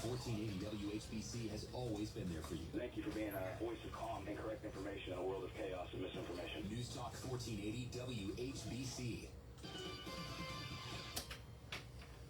1480 WHBC has always been there for you. Thank you for being a voice of calm and correct information in a world of chaos and misinformation. News Talk 1480 WHBC.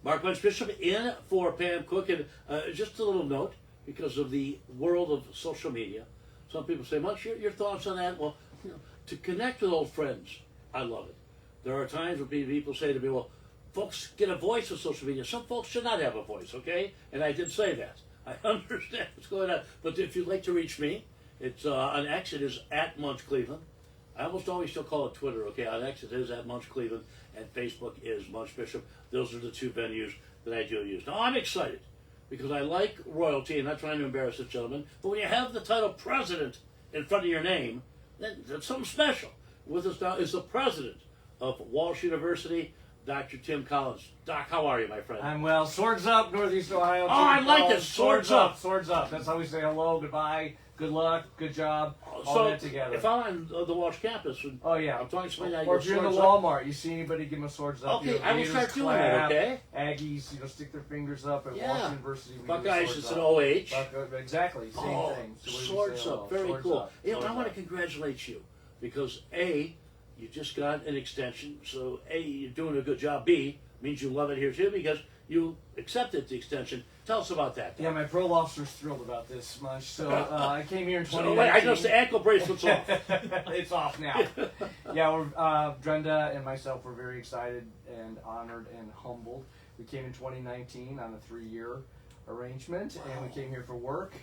Mark Munch Bishop in for Pam Cook. And just a little note, because of the world of social media, some people say, Munch, your thoughts on that? Well, you know, to connect with old friends, I love it. There are times when people say to me, well, folks get a voice on social media. Some folks should not have a voice, okay? And I did say that. I understand what's going on. But if you'd like to reach me, it's on X, it is at Munch Cleveland. I almost always still call it Twitter, okay? On X, it is at Munch Cleveland, and Facebook is Munch Bishop. Those are the two venues that I do use. Now, I'm excited because I like royalty, and not trying to embarrass this gentleman, but when you have the title president in front of your name, then that's something special. With us now is the president of Walsh University, Dr. Tim Collins. Doc, how are you, my friend? I'm well. Swords up, Northeast Ohio. Oh, I like this. Swords up. Swords up. That's how we say hello, goodbye, good luck, good job, all that together. If I'm on the Walsh campus, and oh yeah, I'm talking to somebody, or if you're in the Walmart, you see anybody, give them a swords up. Okay, I will start doing that. Okay. Aggies, stick their fingers up at Walsh University. Buckeyes, it's an OH. Exactly, same thing. So swords up, very cool. I want to congratulate you because A, you just got an extension, so A, you're doing a good job. B, means you love it here too because you accepted the extension. Tell us about that. Yeah, my parole officer's thrilled about this, Munch. So I came here in 2019. So, wait, I noticed the ankle bracelet's off. It's off now. Yeah, Brenda and myself were very excited and honored and humbled. We came in 2019 on a 3-year arrangement, and we came here for work.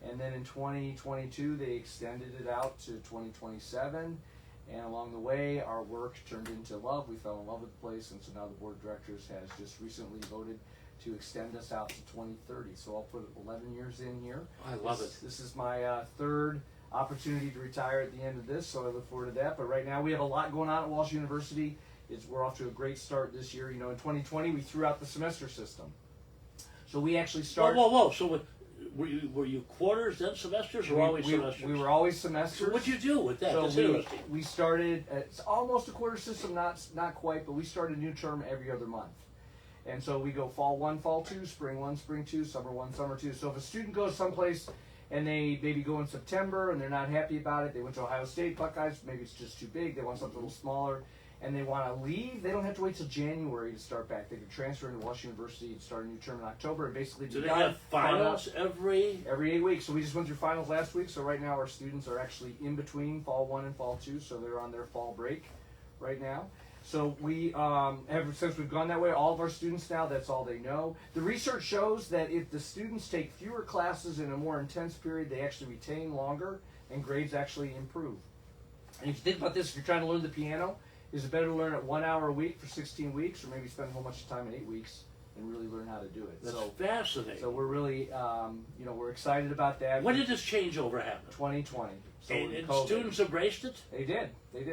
And then in 2022, they extended it out to 2027. And along the way, our work turned into love. We fell in love with the place, and so now the board of directors has just recently voted to extend us out to 2030. So I'll put 11 years in here. I love it. This is my third opportunity to retire at the end of this, so I look forward to that. But right now, we have a lot going on at Walsh University. We're off to a great start this year. In 2020, we threw out the semester system. So we actually started... Whoa. So were you quarters, then semesters, or always semesters? We were always semesters. So what'd you do with that? So we started, it's almost a quarter system, not quite, but we started a new term every other month. And so we go fall 1, fall 2, spring 1, spring 2, summer 1, summer 2. So if a student goes someplace and they maybe go in September and they're not happy about it, they went to Ohio State, Buckeyes, maybe it's just too big, they want something a little smaller, and they want to leave, they don't have to wait till January to start back. They could transfer into Walsh University and start a new term in October and basically do they have finals every 8 weeks? So we just went through finals last week, so right now our students are actually in between fall 1 and fall 2, so they're on their fall break right now. So we, ever since we've gone that way, all of our students now, that's all they know. The research shows that if the students take fewer classes in a more intense period, they actually retain longer and grades actually improve. And if you think about this, if you're trying to learn the piano, is it better to learn it 1 hour a week for 16 weeks or maybe spend a whole bunch of time in 8 weeks and really learn how to do it? That's fascinating. So we're really, we're excited about that. When did this changeover happen? 2020. So and students embraced it? They did,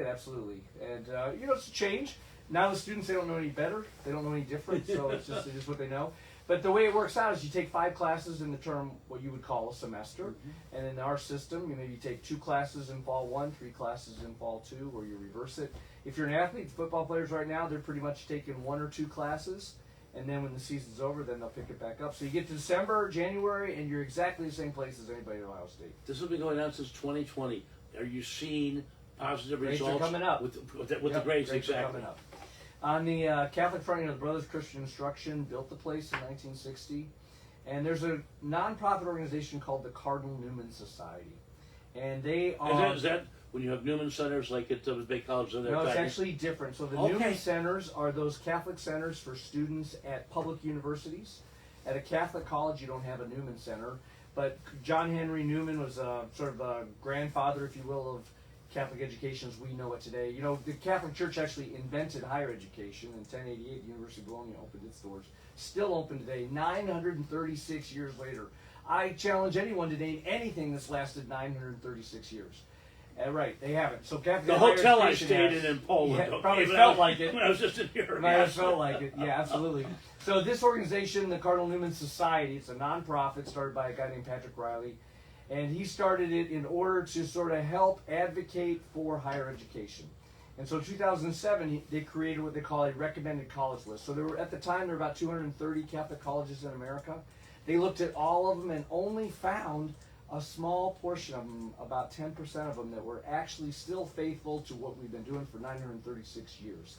absolutely. And, it's a change. Now the students, they don't know any better. They don't know any different, so it's just what they know. But the way it works out is you take 5 classes in the term, what you would call a semester. And in our system, you maybe take 2 classes in fall 1, 3 classes in fall 2, or you reverse it. If you're an athlete, football players right now, they're pretty much taking 1 or 2 classes. And then when the season's over, then they'll pick it back up. So you get to December, January, and you're exactly the same place as anybody at Ohio State. This has been going on since 2020. Are you seeing positive grades results? Are coming up. With the grades exactly. Are coming up. On the Catholic front, the Brothers Christian Instruction built the place in 1960. And there's a nonprofit organization called the Cardinal Newman Society. And they are... Is that when you have Newman Centers like at the big colleges? No, it's actually different. So the Newman Centers are those Catholic centers for students at public universities. At a Catholic college, you don't have a Newman Center. But John Henry Newman was sort of a grandfather, if you will, of Catholic education as we know it today. The Catholic Church actually invented higher education. In 1088, the University of Bologna opened its doors. Still open today, 936 years later. I challenge anyone to name anything that's lasted 936 years. Right, they haven't. So Catholic the hotel I stayed in Poland probably felt like it. When I was just in Europe. Might have felt like it. Yeah, absolutely. So this organization, the Cardinal Newman Society, it's a nonprofit started by a guy named Patrick Riley, and he started it in order to sort of help advocate for higher education. And so in 2007, they created what they call a recommended college list. So at the time, there were about 230 Catholic colleges in America. They looked at all of them and only found a small portion of them, about 10% of them, that were actually still faithful to what we've been doing for 936 years.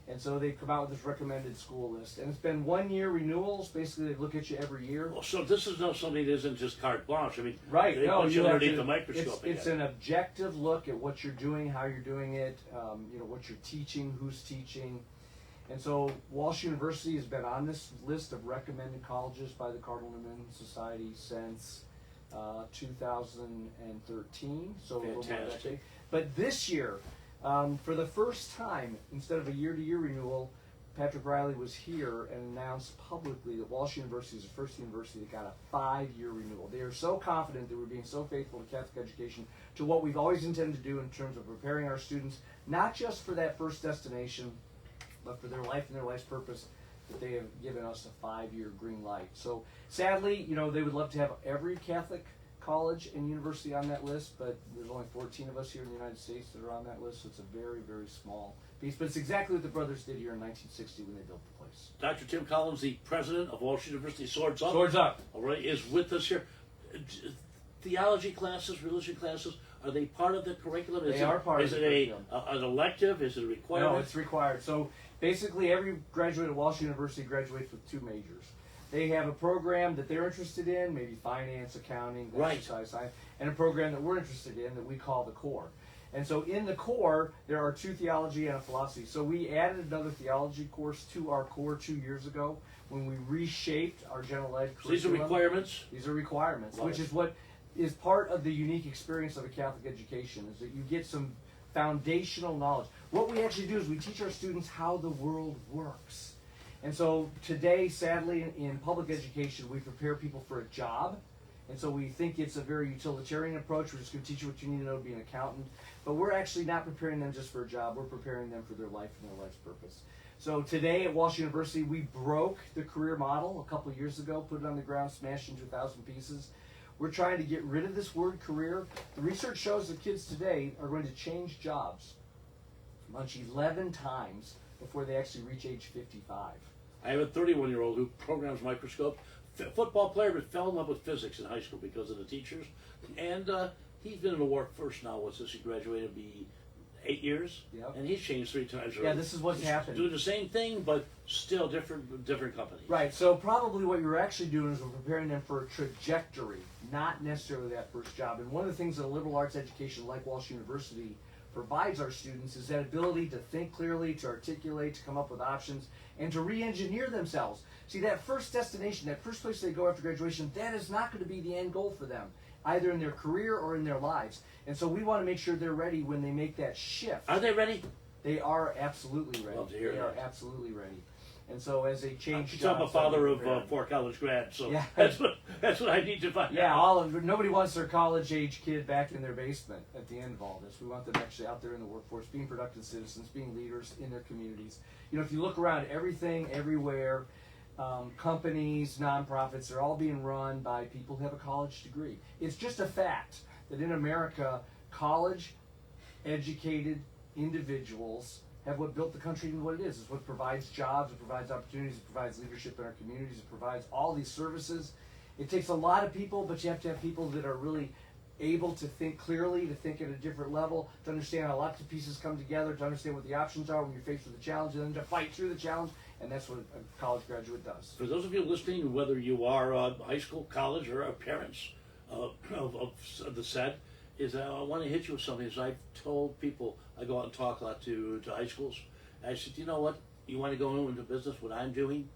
And so they've come out with this recommended school list. And it's been 1 year renewals. Basically, they look at you every year. Well, so this is not something that isn't just carte blanche. I mean, Right. they No, put you you have underneath to, the microscope. it's an objective look at what you're doing, how you're doing it, what you're teaching, who's teaching. And so Walsh University has been on this list of recommended colleges by the Cardinal Newman Society since 2013. So a little more than a decade. But this year, for the first time, instead of a year-to-year renewal, Patrick Riley was here and announced publicly that Walsh University is the first university that got a 5-year renewal. They are so confident that we're being so faithful to Catholic education, to what we've always intended to do in terms of preparing our students, not just for that first destination, but for their life and their life's purpose, that they have given us a 5-year green light. So sadly, they would love to have every Catholic college and university on that list, but there's only 14 of us here in the United States that are on that list, so it's a very, very small piece. But it's exactly what the brothers did here in 1960 when they built the place. Dr. Tim Collins, the president of Walsh University, Swords Up. Swords Up. All right, is with us here. Theology classes, religion classes, are they part of the curriculum? They are part of the curriculum. Is it an elective? Is it a requirement? No, it's required. So basically every graduate at Walsh University graduates with 2 majors. They have a program that they're interested in, maybe finance, accounting, exercise science, and a program that we're interested in that we call the core. And so in the core, there are 2 theology and a philosophy. So we added another theology course to our core 2 years ago when we reshaped our general ed curriculum. So these are requirements? These are requirements, Love which it. is what is part of the unique experience of a Catholic education, is that you get some foundational knowledge. What we actually do is we teach our students how the world works. And so today, sadly, in public education, we prepare people for a job. And so we think it's a very utilitarian approach. We're just going to teach you what you need to know to be an accountant. But we're actually not preparing them just for a job. We're preparing them for their life and their life's purpose. So today at Walsh University, we broke the career model a couple of years ago, put it on the ground, smashed into 1,000 pieces. We're trying to get rid of this word career. The research shows that kids today are going to change jobs Munch 11 times before they actually reach age 55. I have a 31-year-old who programs microscopes. Football player, but fell in love with physics in high school because of the teachers. And he's been in the workforce now. What's this? He graduated, be 8 years, Yep. and he's changed 3 times. Yeah, this is what's happened. Doing the same thing, but still different companies. Right. So probably what you're actually doing is we're preparing them for a trajectory, not necessarily that first job. And one of the things that a liberal arts education like Walsh University provides our students is that ability to think clearly, to articulate, to come up with options, and to re-engineer themselves. See, that first destination, that first place they go after graduation, that is not going to be the end goal for them, either in their career or in their lives. And so we want to make sure they're ready when they make that shift. Are they ready? They are absolutely ready. Love to hear They that. are absolutely ready. And so as they change I'm a jobs, father they're of prepared. 4 college grads, so Yeah. that's what I need to find Yeah, out. nobody wants their college-age kid back in their basement at the end of all this. We want them actually out there in the workforce, being productive citizens, being leaders in their communities. If you look around, everything, everywhere, companies, nonprofits, they're all being run by people who have a college degree. It's just a fact that in America, college-educated individuals have what built the country into what it is. It's what provides jobs, it provides opportunities, it provides leadership in our communities, it provides all these services. It takes a lot of people, but you have to have people that are really able to think clearly, to think at a different level, to understand how lots of pieces come together, to understand what the options are when you're faced with a challenge, and then to fight through the challenge, and that's what a college graduate does. For those of you listening, whether you are high school, college, or parents of the said, I want to hit you with something. As I've told people, I go out and talk a lot to high schools. I said, you know what? You want to go into business? What I'm doing?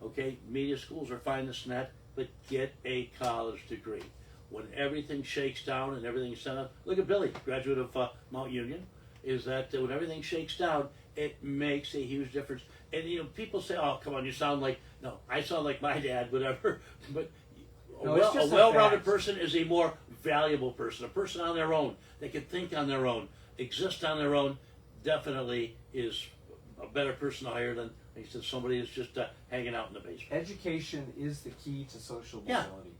Okay, media schools are fine this and that, but get a college degree. When everything shakes down and everything's set up, look at Billy, graduate of Mount Union, is that when everything shakes down, it makes a huge difference. And people say, "Oh, come on, you sound like..." No, I sound like my dad, whatever. But No, a it's just a well-rounded fact. person is a more valuable person. A person on their own, they can think on their own, exist on their own, definitely is a better person to hire than, like you said, somebody who's just hanging out in the basement. Education is the key to social Yeah. mobility.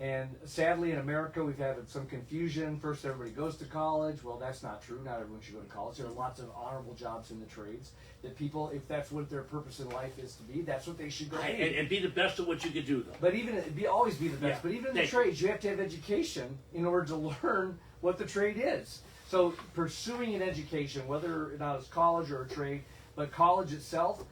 And sadly, in America, we've had some confusion. First, everybody goes to college. Well, that's not true. Not everyone should go to college. There are lots of honorable jobs in the trades that people, if that's what their purpose in life is to be, that's what they should go do. And be the best at what you can do, though. But even always be the best. Yeah. But even in the trades, you have to have education in order to learn what the trade is. So pursuing an education, whether or not it's college or a trade, but college itself,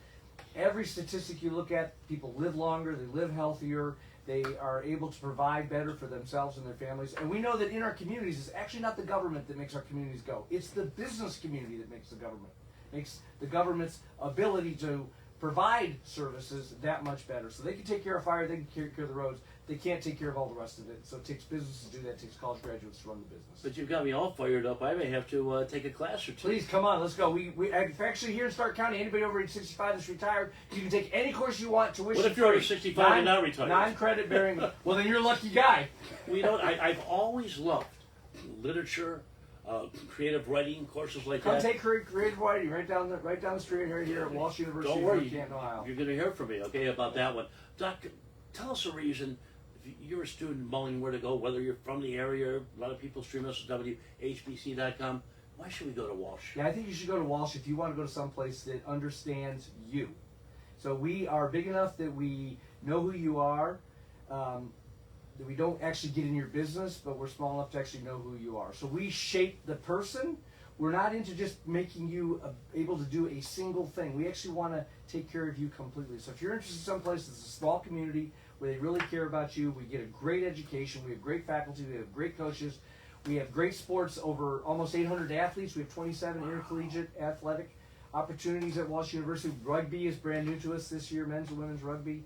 every statistic you look at, people live longer, they live healthier, they are able to provide better for themselves and their families. And we know that in our communities, it's actually not the government that makes our communities go. It's the business community that makes the government. Makes the government's ability to provide services that much better. So they can take care of fire, they can take care of the roads. They can't take care of all the rest of it. So it takes businesses to do that. It takes college graduates to run the business. But you've got me all fired up. I may have to take a class or two. Please, come on, let's go. We actually here in Stark County, anybody over age 65 that's retired, you can take any course you want, tuition. What if you're over 65 and not retired? Non-credit bearing. Well, then you're a lucky guy. Well, you know what? I've always loved literature, creative writing courses like Come that. take creative writing right down the street right here at Walsh University. Don't worry, in Canton, Ohio. you're going to hear from me, okay, about that one. Doctor, tell us a reason. If you're a student mulling where to go, whether you're from the area, a lot of people stream us at WHBC.com. Why should we go to Walsh? Yeah, I think you should go to Walsh if you want to go to some place that understands you. So we are big enough that we know who you are, that we don't actually get in your business, but we're small enough to actually know who you are. So we shape the person. We're not into just making you able to do a single thing. We actually want to take care of you completely. So if you're interested in some place that's a small community where they really care about you, we get a great education, we have great faculty, we have great coaches, we have great sports, over almost 800 athletes, we have 27 intercollegiate athletic opportunities at Walsh University. Rugby is brand new to us this year, men's and women's rugby.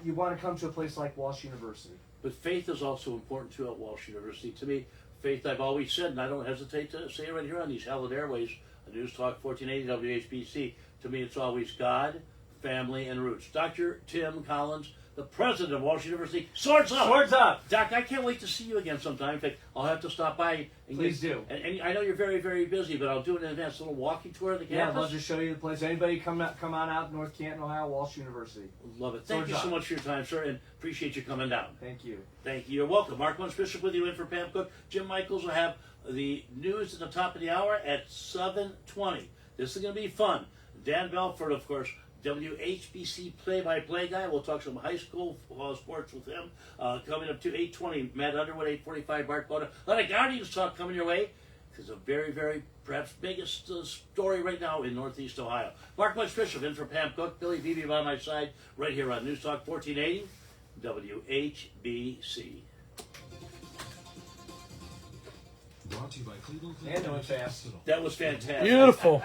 You want to come to a place like Walsh University. But faith is also important too at Walsh University. To me, faith, I've always said, and I don't hesitate to say it right here on these hallowed airways, News Talk 1480 WHBC, to me it's always God, family, and roots. Dr. Tim Collins, the president of Walsh University, swords up! Swords up! Doc, I can't wait to see you again sometime. In fact, I'll have to stop by. And Please do. And I know you're very, very busy, but I'll do an advance little walking tour of the Yeah, I'd campus. love to show you the place. Anybody come on out North Canton, Ohio, Walsh University. Love it. Thank Swords you so up. much for your time, sir, and appreciate you coming down. Thank you. Thank you. You're welcome. Mark Munch Bishop with you in for Pam Cook. Jim Michaels will have the news at the top of the hour at 7:20. This is going to be fun. Dan Belford, of course, WHBC play-by-play guy. We'll talk some high school sports with him. Coming up to 8:20, Matt Underwood, 8:45, Bart Boda. A lot of Guardians talk coming your way. It's a very, very, perhaps biggest story right now in Northeast Ohio. Mark Munch Bishop in for Pam Cook. Billy Beebe by my side right here on News Talk 1480 WHBC. Brought to you by Cleveland And doing fast. Hospital. That was fantastic. Beautiful.